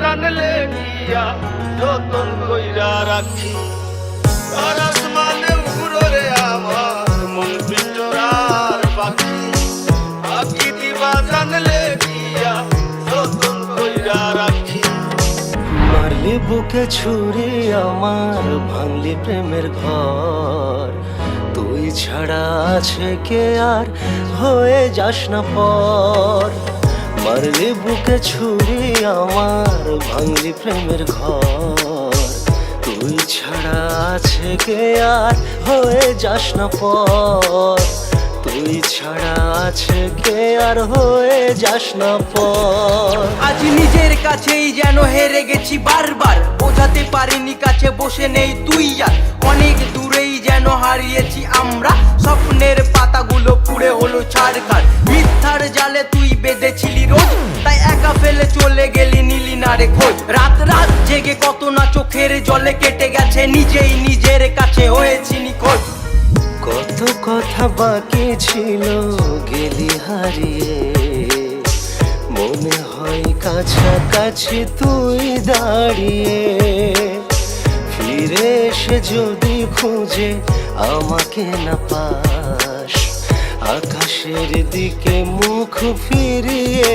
জানলে দিয়া যতন কইরা রাখি। আর আসমানে উড়রে আমার মন পিঞ্জরার পাখি, পাখি দিবা জানলে দিয়া যতন কইরা রাখি। মারলি বুকে ছুরি আমার, ভাঙলি প্রেমের ঘর, তুই ছাড়া আছে কে আর হয়ে যাস না পর। মারলি বুকে ছুরি আমার, ভাঙলি প্রেমের ঘর, তুই ছাড়া আছে কে আর হয়ে যাস না পর। তুই ছাড়া আছে কে আর হয়ে যাস না পর। আজ নিজের কাছেই যেন হেরে গেছি বারবার, বোঝাতে পারিনি কাছে বসে নেই তুই আর। অনেক দূরেই যেন হারিয়েছি আমরা, স্বপ্নের পাতাগুলো পুড়ে হলো ছারখার। মিথ্যার জালে তুই বেঁধেছিলি রোজ, তাই একা ফেলে চলে গেলি নিলি না রে খোঁজ। রাত রাত জেগে কত না চোখের জলে কেটে গেছে, নিজেই নিজের কাছে হয়েছি নিখোঁজ। কত কথা বাকি ছিল গেলি হারিয়ে, মনে হয় কাছাকাছি তুই দাঁড়িয়ে। ফিরে এসে যদি খুঁজে আমাকে না পাস, আকাশের দিকে মুখ ফিরিয়ে